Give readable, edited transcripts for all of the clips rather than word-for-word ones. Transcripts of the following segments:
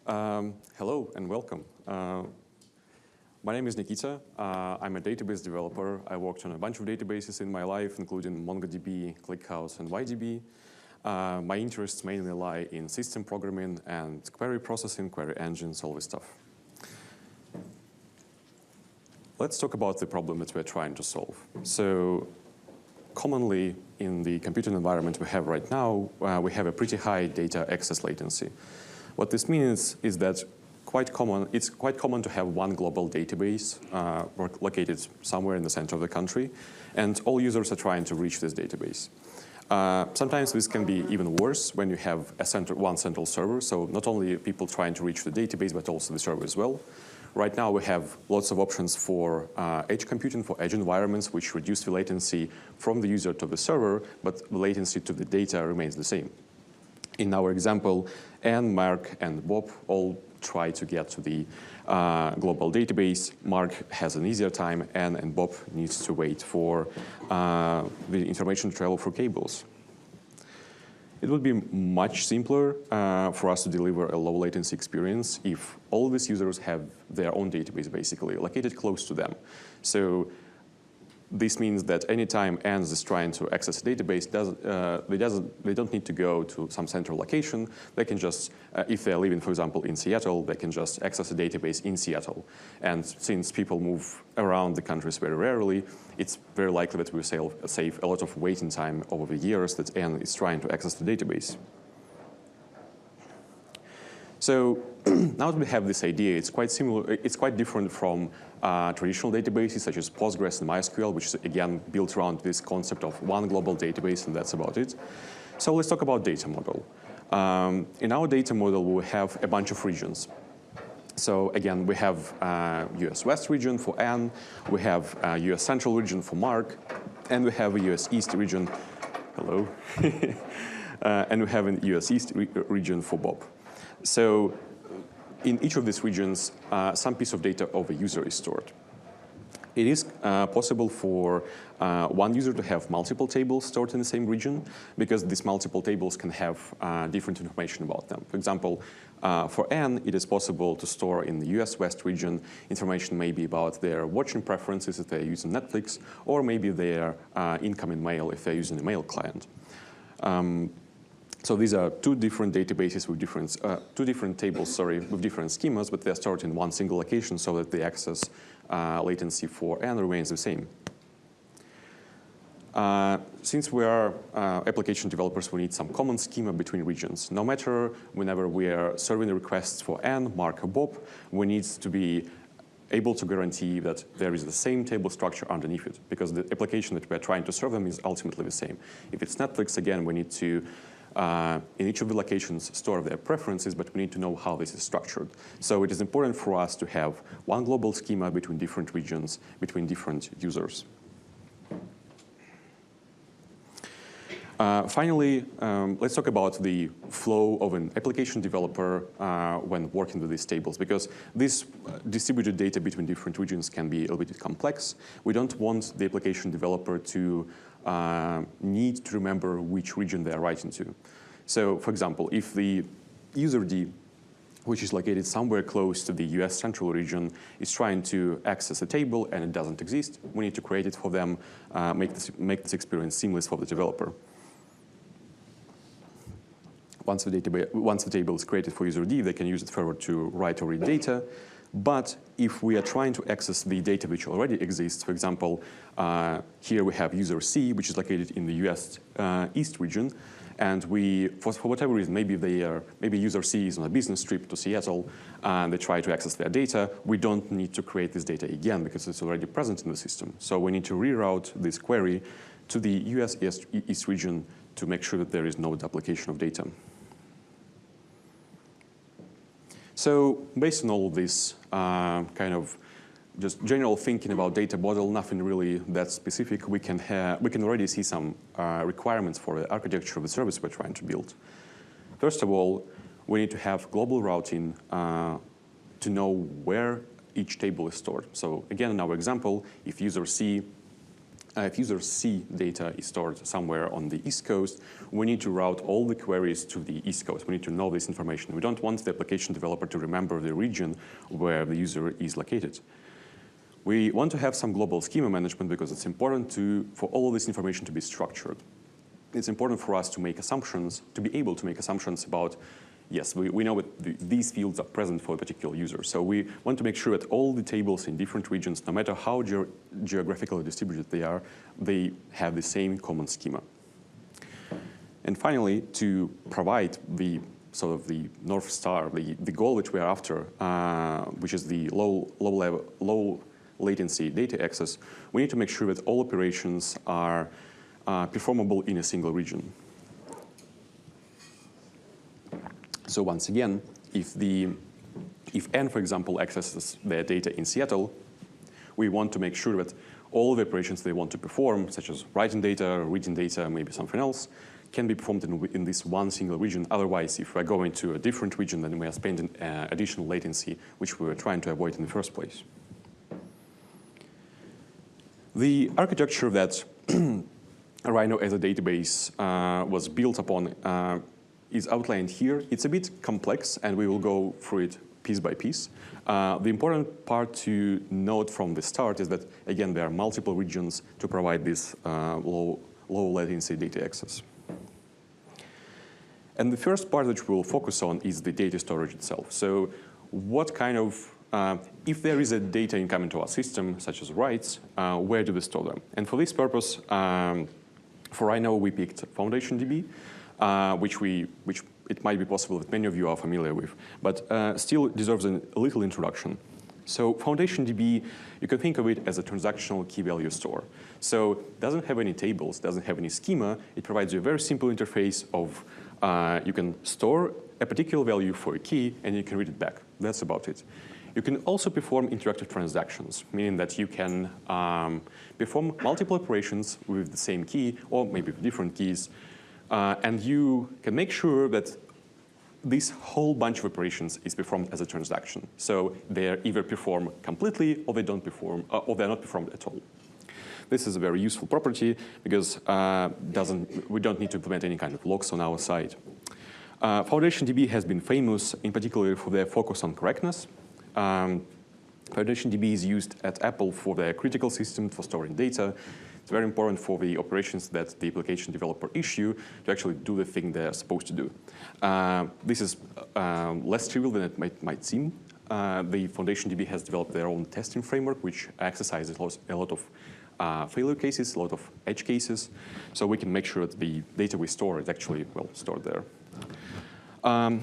Hello and welcome. My name is Nikita. I'm a database developer. I worked on a bunch of databases in my life, including MongoDB, ClickHouse, and YDB. My interests mainly lie in system programming and query processing, query engines, all this stuff. Let's talk about the problem that we're trying to solve. So commonly in the computing environment we have right now, we have a pretty high data access latency. What this means is that it's quite common to have one global database located somewhere in the center of the country, and all users are trying to reach this database. Sometimes this can be even worse when you have one central server, so not only people trying to reach the database, but also the server as well. Right now we have lots of options for edge computing, for edge environments, which reduce the latency from the user to the server, but the latency to the data remains the same. In our example, Anne, Mark, and Bob all try to get to the global database. Mark has an easier time, Anne and Bob needs to wait for the information to travel through cables. It would be much simpler for us to deliver a low latency experience if all these users have their own database, basically, located close to them. So this means that anytime Anne is trying to access a database, they don't need to go to some central location. They can just, if they're living, for example, in Seattle, they can just access a database in Seattle. And since people move around the countries very rarely, it's very likely that we save a lot of waiting time over the years that Anne is trying to access the database. So now that we have this idea, it's quite similar. It's quite different from traditional databases such as Postgres and MySQL, which is again built around this concept of one global database, and that's about it. So let's talk about data model. In our data model, we have a bunch of regions. So again, we have US West region for Anne, we have US Central region for Mark, and we have a US East region. Hello, and we have a US East region for Bob. So in each of these regions, some piece of data of a user is stored. It is possible for one user to have multiple tables stored in the same region, because these multiple tables can have different information about them. For example, for Anne, it is possible to store in the US West region information maybe about their watching preferences if they're using Netflix, or maybe their incoming mail if they're using a mail client. So these are two different databases with two different tables, with different schemas, but they're stored in one single location so that the access latency for Anne remains the same. Since we are application developers, we need some common schema between regions. No matter whenever we are serving requests for Anne, Mark, or Bob, we need to be able to guarantee that there is the same table structure underneath it, because the application that we're trying to serve them is ultimately the same. If it's Netflix, again, we need to in each of the locations store their preferences, but we need to know how this is structured. So it is important for us to have one global schema between different regions, between different users. Finally, let's talk about the flow of an application developer when working with these tables, because this distributed data between different regions can be a little bit complex. We don't want the application developer to need to remember which region they are writing to. So, for example, if the user D, which is located somewhere close to the US Central region, is trying to access a table and it doesn't exist, we need to create it for them, make this experience seamless for the developer. Once the table is created for user D, they can use it further to write or read data. But if we are trying to access the data which already exists, for example, here we have user C, which is located in the US East region, and for whatever reason, maybe user C is on a business trip to Seattle, and they try to access their data, we don't need to create this data again because it's already present in the system. So we need to reroute this query to the US East region to make sure that there is no duplication of data. So based on all of this kind of just general thinking about data model, nothing really that specific, we can already see some requirements for the architecture of the service we're trying to build. First of all, we need to have global routing to know where each table is stored. So again, in our example, if user C if users see data is stored somewhere on the East Coast, we need to route all the queries to the East Coast. We need to know this information. We don't want the application developer to remember the region where the user is located. We want to have some global schema management because it's important for all of this information to be structured. It's important for us to make assumptions, to be able to make assumptions about, yes, we know that these fields are present for a particular user. So we want to make sure that all the tables in different regions, no matter how geographically distributed they are, they have the same common schema. And finally, to provide the sort of the North Star, the goal which we are after, which is the low latency data access, we need to make sure that all operations are performable in a single region. So once again, if N, for example, accesses their data in Seattle, we want to make sure that all the operations they want to perform, such as writing data, reading data, maybe something else, can be performed in this one single region. Otherwise, if we're going to a different region, then we are spending additional latency, which we were trying to avoid in the first place. The architecture that Rhino as a database was built upon is outlined here. It's a bit complex, and we will go through it piece by piece. The important part to note from the start is that, again, there are multiple regions to provide this low latency data access. And the first part which we'll focus on is the data storage itself. So what kind of, if there is a data incoming to our system, such as writes, where do we store them? And for this purpose, for Rhino, we picked FoundationDB, which it might be possible that many of you are familiar with, but still deserves a little introduction. So FoundationDB, you can think of it as a transactional key value store. So it doesn't have any tables, doesn't have any schema. It provides you a very simple interface of you can store a particular value for a key, and you can read it back. That's about it. You can also perform interactive transactions, meaning that you can perform multiple operations with the same key, or maybe with different keys, and you can make sure that this whole bunch of operations is performed as a transaction. So they are either performed completely, or they don't perform, or they're not performed at all. This is a very useful property because we don't need to implement any kind of locks on our side. FoundationDB has been famous, in particular, for their focus on correctness. FoundationDB is used at Apple for their critical system for storing data. It's very important for the operations that the application developer issue to actually do the thing they're supposed to do. This is less trivial than it might seem. The FoundationDB has developed their own testing framework, which exercises a lot of failure cases, a lot of edge cases, so we can make sure that the data we store is actually well stored there.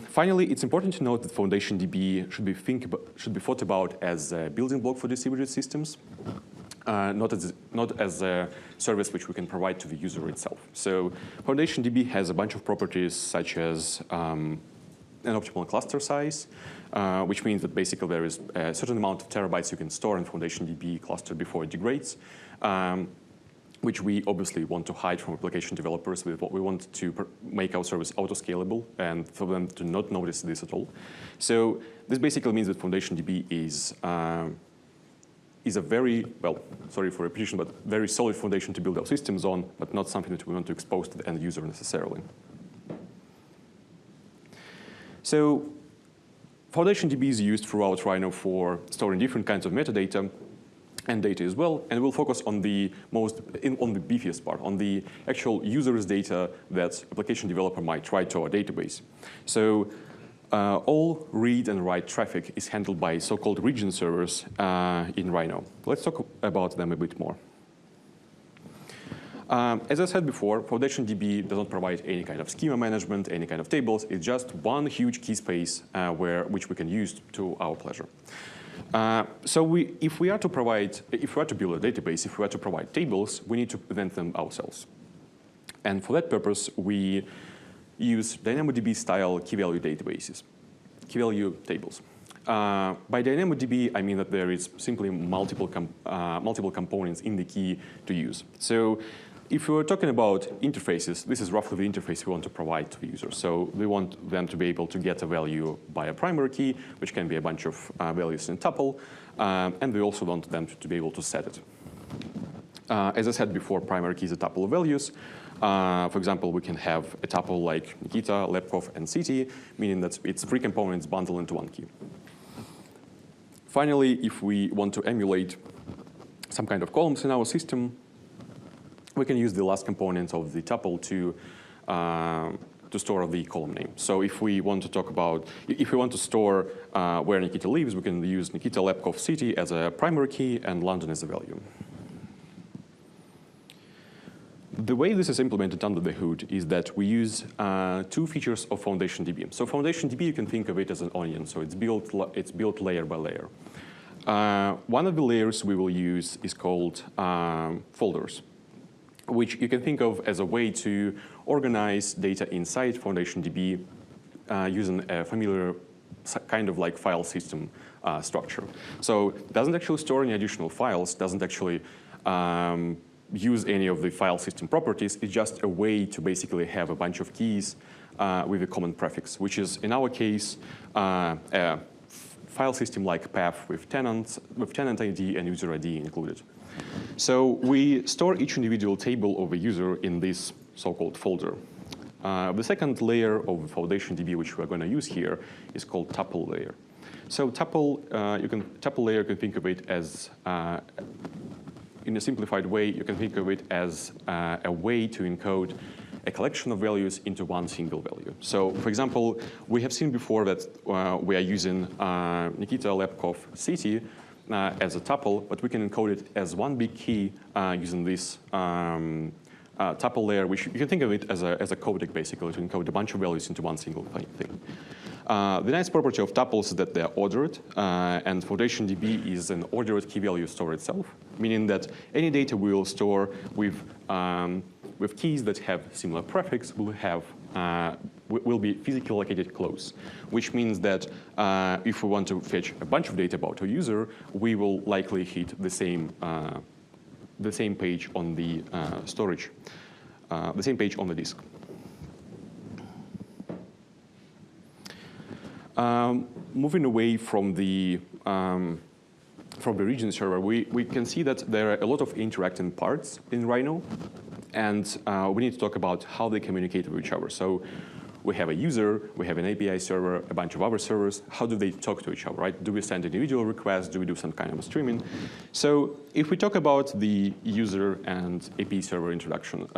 Finally, it's important to note that FoundationDB should be thought about as a building block for distributed systems, not as a service which we can provide to the user itself. So FoundationDB has a bunch of properties such as an optimal cluster size, which means that basically there is a certain amount of terabytes you can store in FoundationDB cluster before it degrades, which we obviously want to hide from application developers. We want to make our service auto-scalable and for them to not notice this at all. So this basically means that FoundationDB is a very, well, sorry for repetition, but very solid foundation to build our systems on, but not something that we want to expose to the end user necessarily. So FoundationDB is used throughout Rhino for storing different kinds of metadata and data as well, and we'll focus on the beefiest part, on the actual user's data that application developer might write to our database. So all read and write traffic is handled by so-called region servers in Rhino. Let's talk about them a bit more. As I said before, FoundationDB doesn't provide any kind of schema management, any kind of tables. It's just one huge key space which we can use to our pleasure. So if we are to build a database, if we are to provide tables, we need to invent them ourselves. And for that purpose, we use DynamoDB-style key-value databases, key-value tables. By DynamoDB, I mean that there is simply multiple components in the key to use. So if we were talking about interfaces, this is roughly the interface we want to provide to the user. So we want them to be able to get a value by a primary key, which can be a bunch of values in a tuple, and we also want them to be able to set it. As I said before, primary key is a tuple of values. For example, we can have a tuple like Nikita, Lapkov, and City, meaning that it's 3 components bundled into 1 key. Finally, if we want to emulate some kind of columns in our system, we can use the last component of the tuple to store the column name. So if we want to talk about, if we want to store where Nikita lives, we can use Nikita Lapkov City as a primary key and London as a value. The way this is implemented under the hood is that we use 2 features of FoundationDB. So FoundationDB, you can think of it as an onion. So it's built layer by layer. One of the layers we will use is called folders, which you can think of as a way to organize data inside FoundationDB using a familiar kind of like file system structure. So it doesn't actually store any additional files, doesn't actually use any of the file system properties. It's just a way to basically have a bunch of keys with a common prefix, which is, in our case, a file system like path with tenant ID and user ID included. So we store each individual table of a user in this so-called folder. The second layer of FoundationDB, which we're going to use here, is called tuple layer. So tuple layer, you can think of it as in a simplified way, you can think of it as a way to encode a collection of values into 1 single value. So, for example, we have seen before that we are using Nikita Lapkov City as a tuple, but we can encode it as 1 big key using this tuple layer, which you can think of it as a codec, basically, to encode a bunch of values into 1 single thing. The nice property of tuples is that they are ordered, and FoundationDB is an ordered key value store itself, meaning that any data we will store with keys that have similar prefix will be physically located close, which means that if we want to fetch a bunch of data about a user, we will likely hit the same page on the storage, the same page on the disk. Moving away from the region server, we can see that there are a lot of interacting parts in Rhino, and we need to talk about how they communicate with each other. So we have a user, we have an API server, a bunch of other servers. How do they talk to each other, right? Do we send individual requests? Do we do some kind of streaming? So if we talk about the user and API server interaction,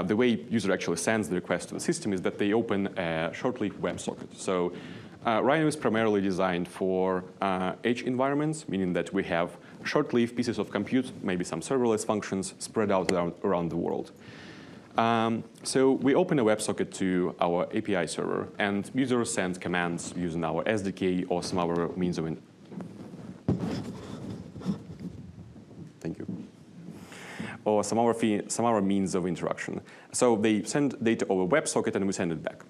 the way user actually sends the request to the system is that they open a short-lived WebSocket. So Rhino is primarily designed for edge environments, meaning that we have short-lived pieces of compute, maybe some serverless functions spread out around the world. So we open a WebSocket to our API server, and users send commands using our SDK or some other means of some other means of interaction. So they send data over WebSocket, and we send it back.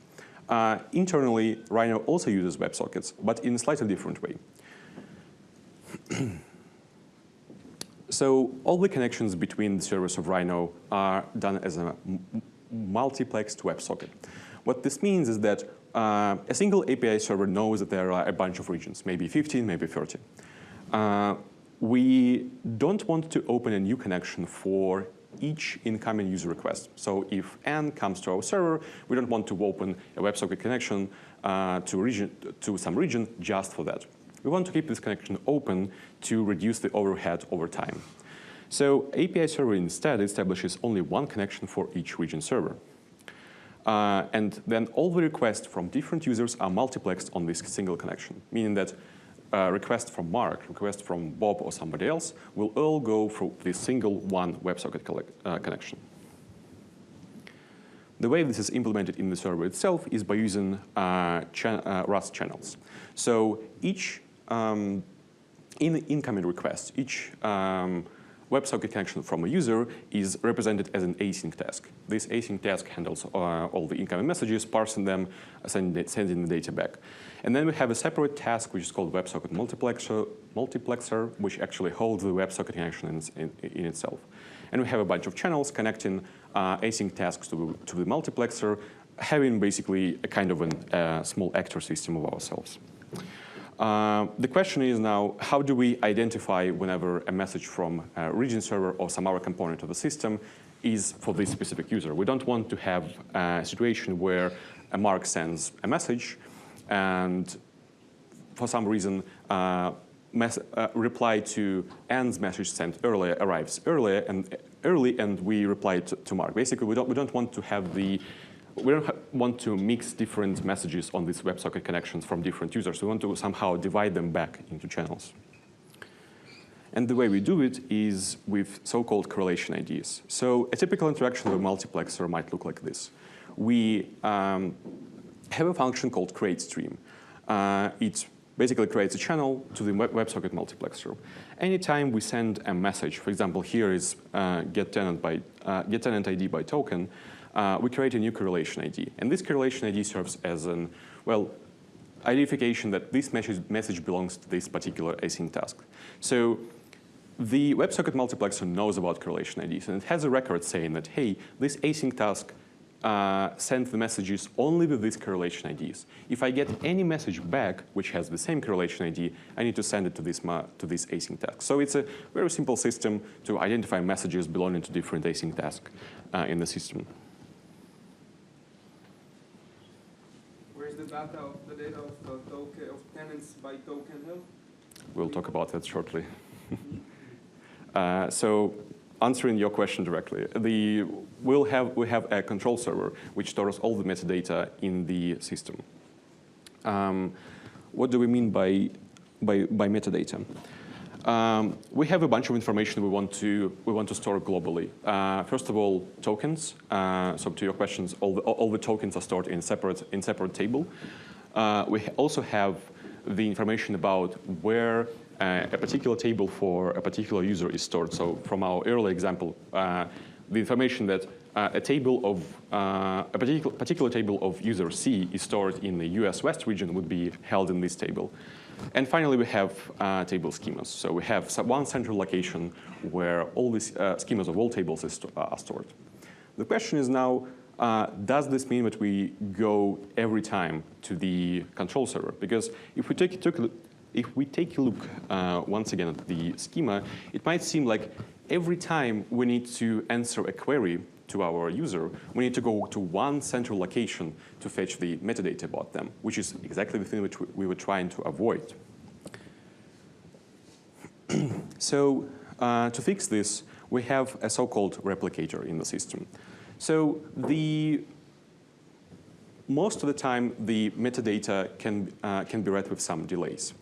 Internally, Rhino also uses WebSockets, but in a slightly different way. So all the connections between the servers of Rhino are done as a multiplexed WebSocket. What this means is that a single API server knows that there are a bunch of regions, maybe 15, maybe 30. We don't want to open a new connection for each incoming user request. So if N comes to our server, we don't want to open a WebSocket connection to some region just for that. We want to keep this connection open to reduce the overhead over time. So API server instead establishes only 1 connection for each region server. And then all the requests from different users are multiplexed on this single connection, meaning that requests from Mark, requests from Bob or somebody else will all go through this single 1 WebSocket connection. The way this is implemented in the server itself is by using Rust channels. So each incoming request, each WebSocket connection from a user is represented as an async task. This async task handles all the incoming messages, parsing them, sending the data back. And then we have a separate task which is called WebSocket multiplexer, which actually holds the WebSocket connection in itself. And we have a bunch of channels connecting async tasks to the multiplexer, having basically a kind of a small actor system of ourselves. The question is now, how do we identify whenever a message from a region server or some other component of the system is for this specific user? We don't want to have a situation where a Mark sends a message and for some reason reply to Ann's message sent earlier arrives early and we reply to Mark. Basically, we don't want to have we don't want to mix different messages on these WebSocket connections from different users. We want to somehow divide them back into channels. And the way we do it is with so-called correlation IDs. So a typical interaction with a multiplexer might look like this. We have a function called createStream. It basically creates a channel to the WebSocket multiplexer. Anytime we send a message, for example, here is get tenant ID by token, we create a new correlation ID. And this correlation ID serves as an, well, identification that this message belongs to this particular async task. So the WebSocket multiplexer knows about correlation IDs, and it has a record saying that, hey, this async task sends the messages only with these correlation IDs. If I get any message back which has the same correlation ID, I need to send it to this async task. So it's a very simple system to identify messages belonging to different async tasks in the system. Where's the data of tenants by token hill? We'll talk about that shortly. So answering your question directly, we have a control server which stores all the metadata in the system. What do we mean by metadata? We have a bunch of information we want to store globally. First of all, tokens. So to your questions, all the tokens are stored in separate table. We also have the information about where a particular table for a particular user is stored. So from our earlier example, the information that a particular table of user C is stored in the US West region would be held in this table. And finally, we have table schemas. So we have one central location where all these schemas of all tables are stored. The question is now, does this mean that we go every time to the control server? Because if we take a look once again at the schema, it might seem like every time we need to answer a query to our user, we need to go to one central location to fetch the metadata about them, which is exactly the thing which we were trying to avoid. So to fix this, we have a so-called replicator in the system. So most of the time, the metadata can be read with some delays.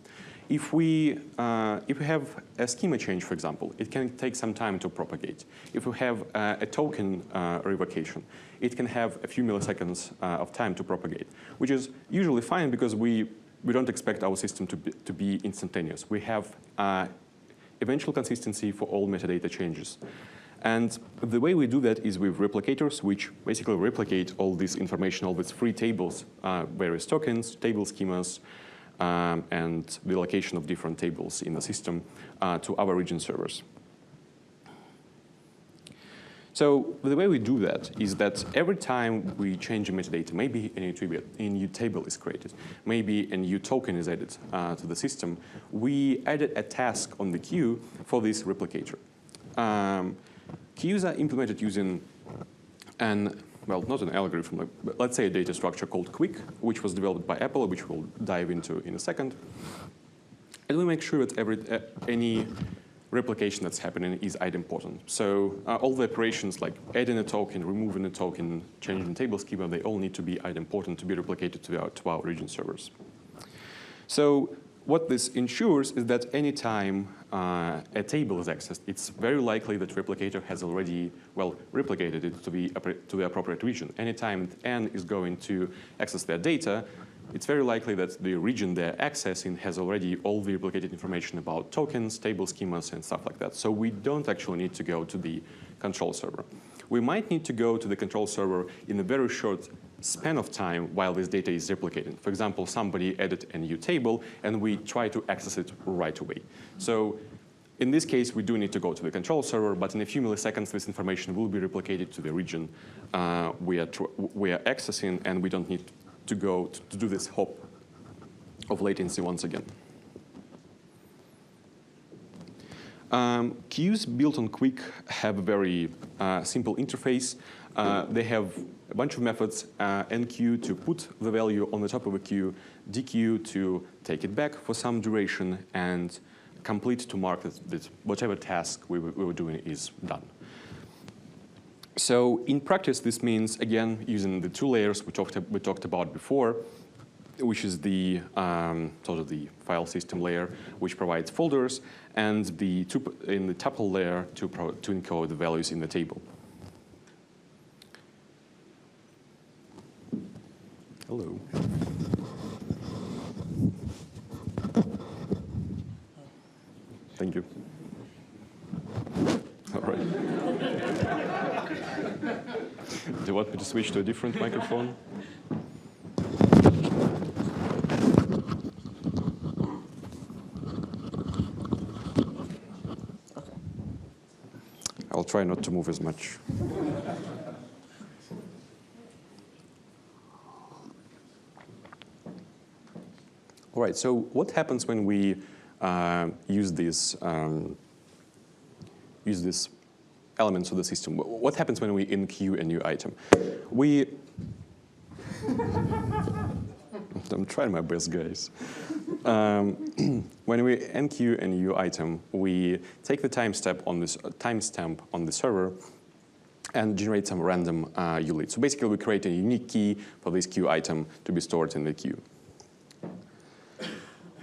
If we have a schema change, for example, it can take some time to propagate. If we have a token revocation, it can have a few milliseconds of time to propagate, which is usually fine because we don't expect our system to be instantaneous. We have eventual consistency for all metadata changes. And the way we do that is with replicators, which basically replicate all this information, all these free tables, various tokens, table schemas, and the location of different tables in the system to our region servers. So the way we do that is that every time we change a metadata, maybe a new table is created, maybe a new token is added to the system, we added a task on the queue for this replicator. Queues are implemented using well, not an algorithm, but let's say a data structure called Quick, which was developed by Apple, which we'll dive into in a second. And we make sure that any replication that's happening is idempotent. So all the operations like adding a token, removing a token, changing table schema, they all need to be idempotent to be replicated to our region servers. So what this ensures is that anytime a table is accessed, it's very likely that replicator has already, well, replicated it to the appropriate region. Anytime N is going to access their data, it's very likely that the region they're accessing has already all the replicated information about tokens, table schemas, and stuff like that. So we don't actually need to go to the control server. We might need to go to the control server in a very short span of time while this data is replicated. For example, somebody added a new table, and we try to access it right away. So in this case, we do need to go to the control server, but in a few milliseconds, this information will be replicated to the region we are accessing, and we don't need to go to do this hop of latency once again. Queues built on Quick have a very simple interface. They have a bunch of methods, enqueue to put the value on the top of a queue, dequeue to take it back for some duration, and complete to mark that whatever task we were doing is done. So in practice, this means, again, using the two layers we talked about before, which is the sort of the file system layer, which provides folders, and in the tuple layer to encode the values in the table. Hello. Thank you. All right. Do you want me to switch to a different microphone? Okay. I'll try not to move as much. All right, so what happens when we use these elements of the system? What happens when we enqueue a new item? I'm trying my best, guys. When we enqueue a new item, we take the timestamp on the server and generate some random ULIT. So basically, we create a unique key for this queue item to be stored in the queue.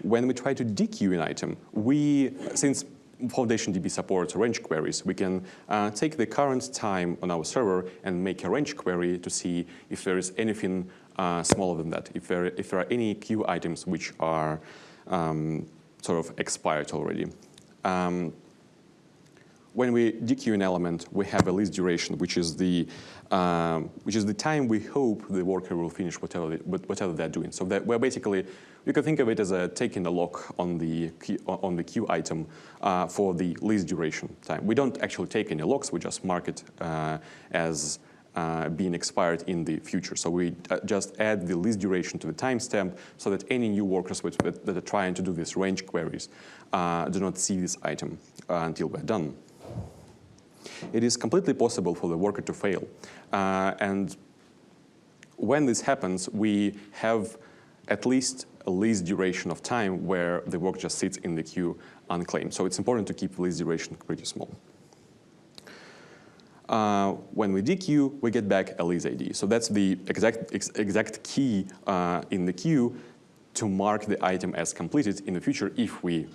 When we try to dequeue an item, since FoundationDB supports range queries, we can take the current time on our server and make a range query to see if there is anything smaller than that, if there are any queue items which are sort of expired already. When we dequeue an element, we have a least duration, which is the time we hope the worker will finish whatever they're doing. So that we're basically, you can think of it as taking a lock on the queue item for the least duration time. We don't actually take any locks. We just mark it as being expired in the future. So we just add the least duration to the timestamp so that any new workers that are trying to do these range queries do not see this item until we're done. It is completely possible for the worker to fail. And when this happens, we have at least a least duration of time where the work just sits in the queue unclaimed. So it's important to keep the least duration pretty small. When we dequeue, we get back a least ID. So that's the exact key in the queue to mark the item as completed in the future if we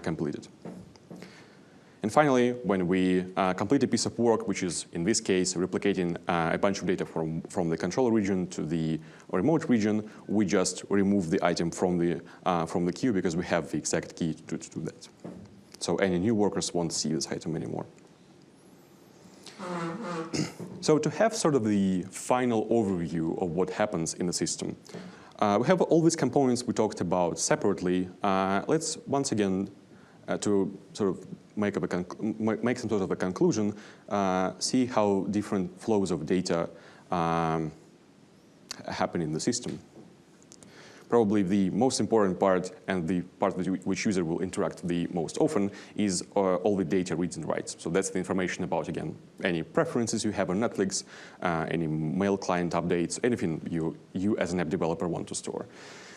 complete it. And finally, when we complete a piece of work, which is, in this case, replicating a bunch of data from the control region to the remote region, we just remove the item from the queue because we have the exact key to do that. So any new workers won't see this item anymore. So to have sort of the final overview of what happens in the system, we have all these components we talked about separately. Let's once again, to sort of make some sort of a conclusion, see how different flows of data happen in the system. Probably the most important part and the part which user will interact the most often is all the data reads and writes. So that's the information about, again, any preferences you have on Netflix, any mail client updates, anything you as an app developer want to store.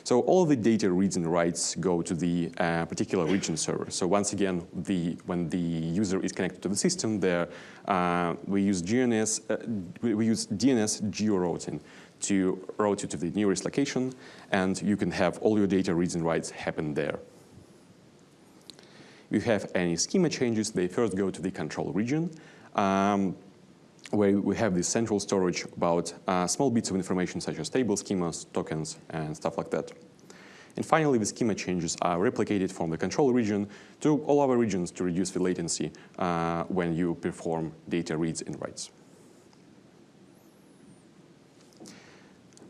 So all the data reads and writes go to the particular region server. So once again, when the user is connected to the system, we use DNS geo-routing to route you to the nearest location, and you can have all your data reads and writes happen there. If you have any schema changes, they first go to the control region, where we have this central storage about small bits of information such as tables, schemas, tokens, and stuff like that. And finally, the schema changes are replicated from the control region to all other regions to reduce the latency when you perform data reads and writes.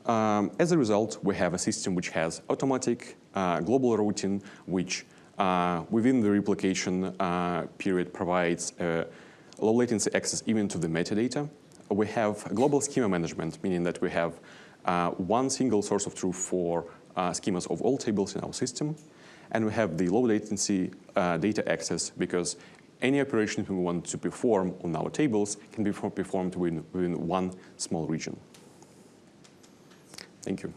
As a result, we have a system which has automatic global routing, which within the replication period provides low latency access even to the metadata. We have global schema management, meaning that we have one single source of truth for schemas of all tables in our system. And we have the low latency data access because any operation we want to perform on our tables can be performed within one small region. Thank you.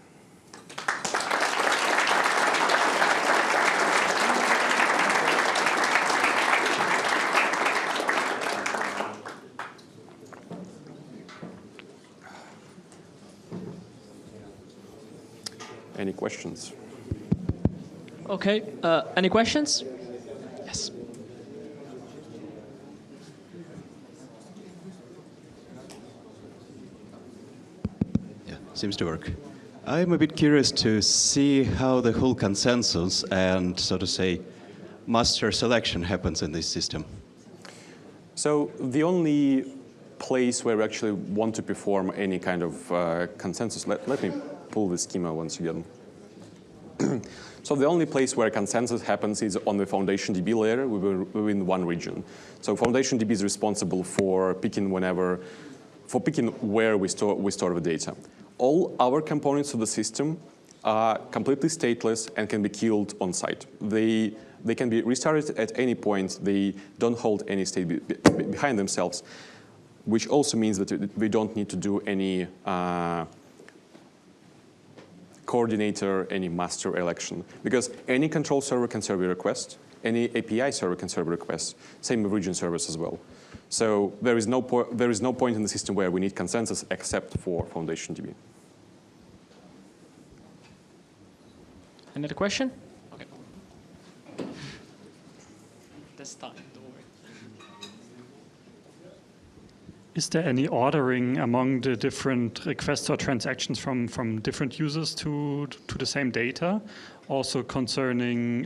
Any questions? Okay, any questions? Yes. Yeah, seems to work. I'm a bit curious to see how the whole consensus and, so to say, master selection happens in this system. So the only place where we actually want to perform any kind of consensus, let me pull the schema once again. So the only place where consensus happens is on the FoundationDB layer within one region. So FoundationDB is responsible for picking where we store the data. All our components of the system are completely stateless and can be killed on site. They can be restarted at any point. They don't hold any state behind themselves, which also means that we don't need to do any coordinator, any master election, because any control server can serve a request, any API server can serve a request, same with region servers as well. So there is no point in the system where we need consensus except for FoundationDB. Another question? Okay. This time, don't worry. Is there any ordering among the different requests or transactions from different users to the same data? Also concerning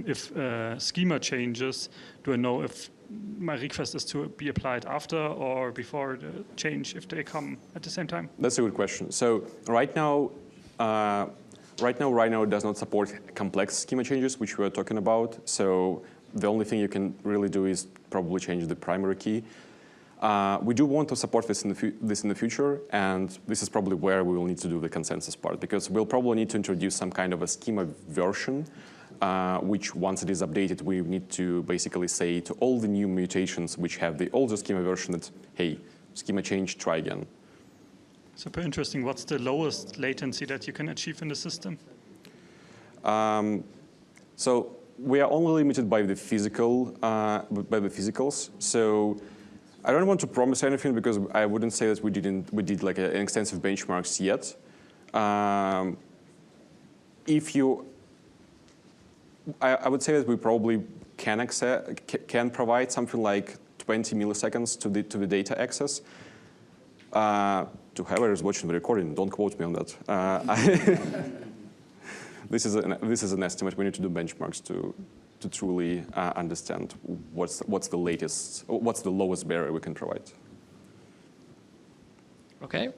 if schema changes, do I know if my request is to be applied after or before the change if they come at the same time? That's a good question. So right now Rhino does not support complex schema changes, which we are talking about. So the only thing you can really do is probably change the primary key. We do want to support this in the future, and this is probably where we will need to do the consensus part, because we'll probably need to introduce some kind of a schema version, which once it is updated, we need to basically say to all the new mutations which have the older schema version that, hey, schema change, try again. Super interesting. What's the lowest latency that you can achieve in the system? So we are only limited by the physicals. So I don't want to promise anything because I wouldn't say that we did like an extensive benchmarks yet. I would say that we probably can provide something like 20 milliseconds to the data access. To whoever is watching the recording, don't quote me on that. This is an estimate. We need to do benchmarks to truly understand what's the lowest barrier we can provide. Okay.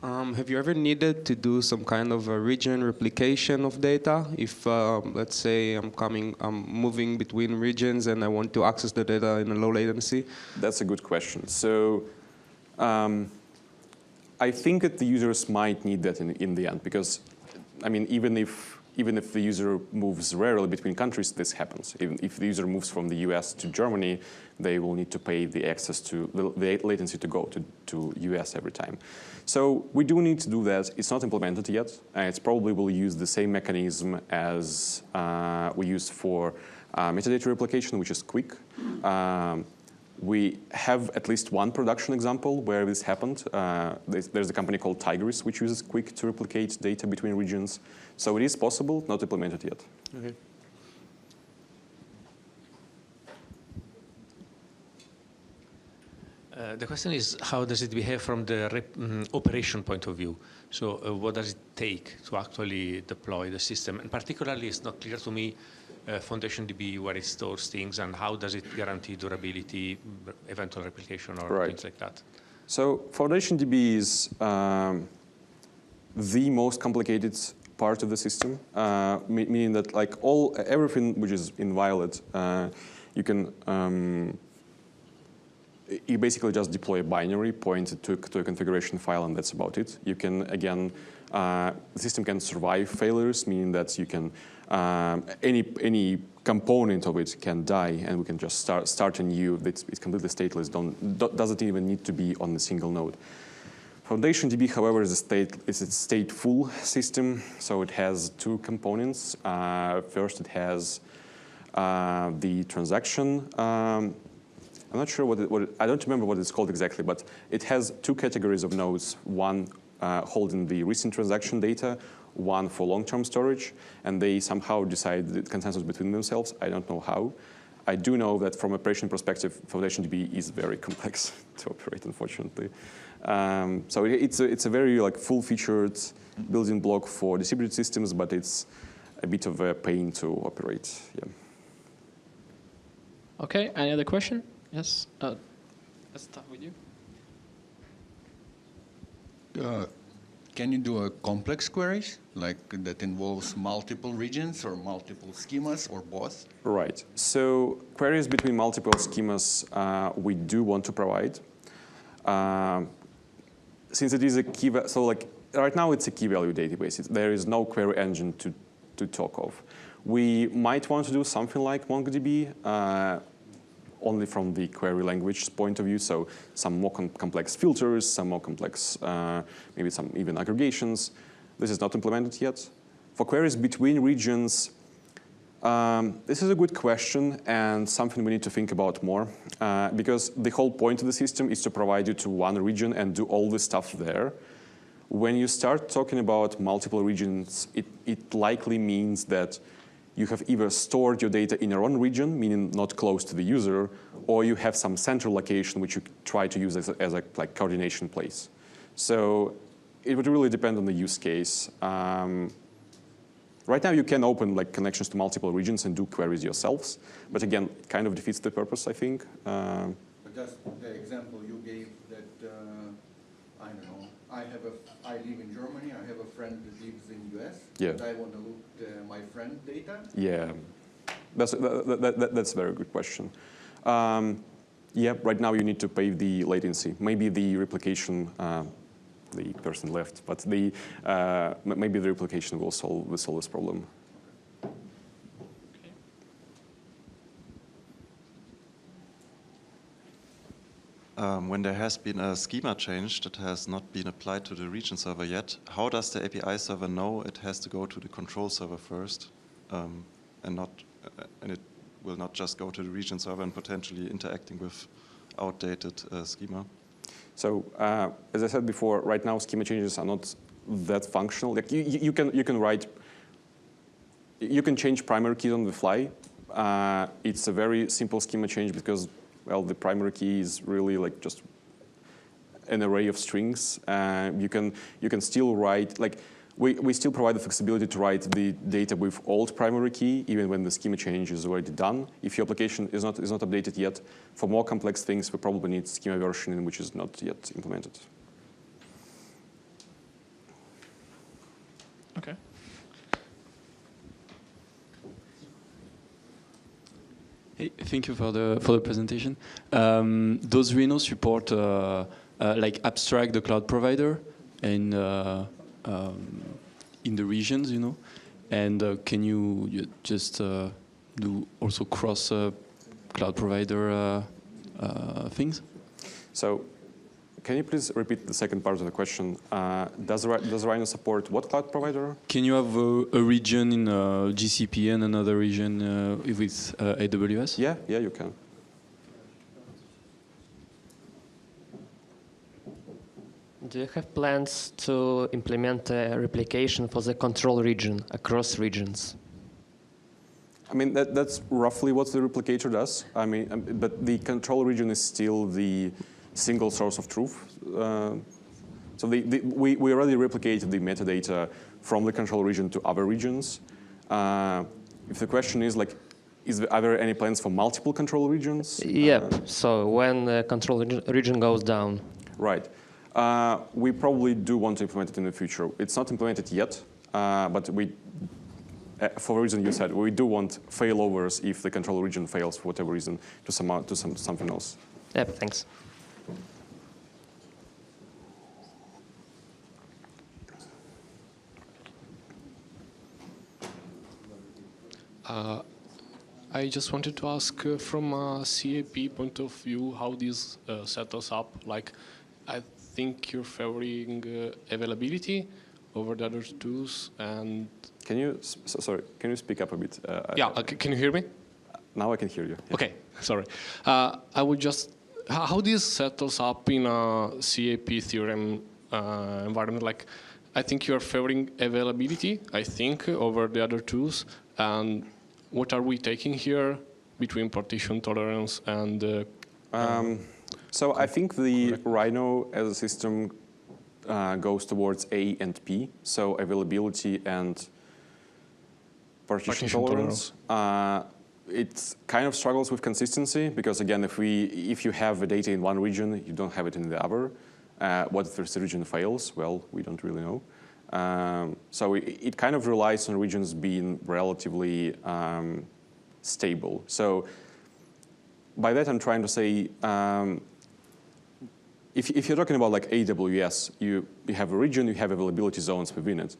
Have you ever needed to do some kind of a region replication of data? If let's say I'm moving between regions and I want to access the data in a low latency? That's a good question. So I think that the users might need that in the end, because I mean, even if the user moves rarely between countries, this happens. Even if the user moves from the US to Germany, they will need to pay the access to the latency to go to US every time. So we do need to do that. It's not implemented yet. It's probably will use the same mechanism as we use for metadata replication, which is quick. We have at least one production example where this happened. There's a company called Tigris, which uses Quick to replicate data between regions. So it is possible, not implemented yet. Okay. The question is, how does it behave from the operation point of view? So what does it take to actually deploy the system? And particularly, it's not clear to me FoundationDB, where it stores things, and how does it guarantee durability, eventual replication, or things like that? So FoundationDB is the most complicated part of the system, meaning that like everything which is in violet, you can you basically just deploy a binary pointed to a configuration file, and that's about it. You can again The system can survive failures, meaning that you can any component of it can die, and we can just start anew. It's completely stateless. Doesn't even need to be on a single node. FoundationDB, however, is a stateful system, so it has two components. First, it has the transaction. I'm not sure I don't remember what it's called exactly, but it has two categories of nodes. One holding the recent transaction data, one for long-term storage, and they somehow decide the consensus between themselves. I don't know how. I do know that from operation perspective, FoundationDB is very complex to operate, unfortunately. So it's a very full-featured building block for distributed systems, but it's a bit of a pain to operate. Yeah. Okay, any other question? Yes. Let's start with you. Can you do a complex queries, like that involves multiple regions or multiple schemas or both? Right. So queries between multiple schemas we do want to provide. Since it is a key, so right now it's a key value database. There is no query engine to talk of. We might want to do something like MongoDB, only from the query language point of view, so some more complex filters, some more complex, maybe some even aggregations. This is not implemented yet. For queries between regions, this is a good question and something we need to think about more, because the whole point of the system is to provide you to one region and do all the stuff there. When you start talking about multiple regions, it likely means that you have either stored your data in your own region, meaning not close to the user, or you have some central location which you try to use as a coordination place. So it would really depend on the use case. Right now you can open connections to multiple regions and do queries yourselves, but again, it kind of defeats the purpose, I think. But just the example you gave that, I don't know, I live in Germany, I have a friend that lives in US, Yeah. and I want to look at my friend data. Yeah, that's a very good question. Yeah, right now you need to pay the latency. Maybe the replication, the person left, but maybe the replication will solve this problem. When there has been a schema change that has not been applied to the region server yet, how does the API server know it has to go to the control server first, and it will not just go to the region server and potentially interacting with outdated schema? So as I said before, right now schema changes are not that functional. You can change primary keys on the fly. It's a very simple schema change because, well, the primary key is really just an array of strings. You can still write, we still provide the flexibility to write the data with old primary key, even when the schema change is already done. If your application is not updated yet, for more complex things, we probably need schema version, which is not yet implemented. Okay. Hey, thank you for the presentation. Does Rhino support abstract the cloud provider and in the regions, and can you just do also cross cloud provider things? So, can you please repeat the second part of the question? Does Rhino support what cloud provider? Can you have a region in GCP and another region with AWS? Yeah, you can. Do you have plans to implement a replication for the control region across regions? I mean, that's roughly what the replicator does. I mean, but the control region is still the single source of truth. So we already replicated the metadata from the control region to other regions. If the question is are there any plans for multiple control regions? Yep. So when the control region goes down. Right. We probably do want to implement it in the future. It's not implemented yet, but for the reason you said, we do want failovers if the control region fails for whatever reason to something else. Yep. Thanks. I just wanted to ask from a CAP point of view how this settles up. Like, I think you're favoring availability over the other tools, and can you sorry? Can you speak up a bit? Yeah, can you hear me? Now I can hear you. Yeah. Okay, sorry. I would just how this settles up in a CAP theorem environment. Like, I think you're favoring availability, I think, over the other tools. And what are we taking here between partition tolerance and? So I think the Rhino as a system goes towards A and P. So availability and partition tolerance. It kind of struggles with consistency because again, if you have the data in one region, you don't have it in the other. What if the region fails? Well, we don't really know. So it kind of relies on regions being relatively stable. So by that, I'm trying to say, if you're talking about like AWS, you have a region, you have availability zones within it.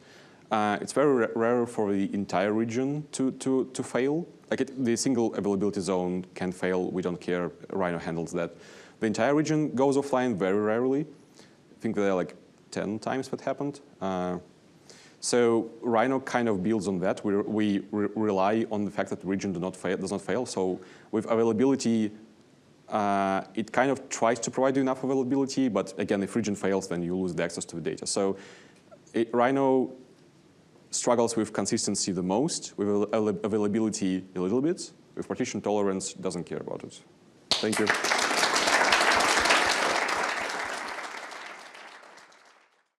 It's very rare for the entire region to fail. Like the single availability zone can fail, we don't care, Rhino handles that. The entire region goes offline very rarely. I think there are like 10 times that happened. So Rhino kind of builds on that. We rely on the fact that the region does not fail. So with availability, it kind of tries to provide you enough availability, but again, if region fails, then you lose the access to the data. So Rhino struggles with consistency the most, with availability a little bit. With partition tolerance, doesn't care about it. Thank you.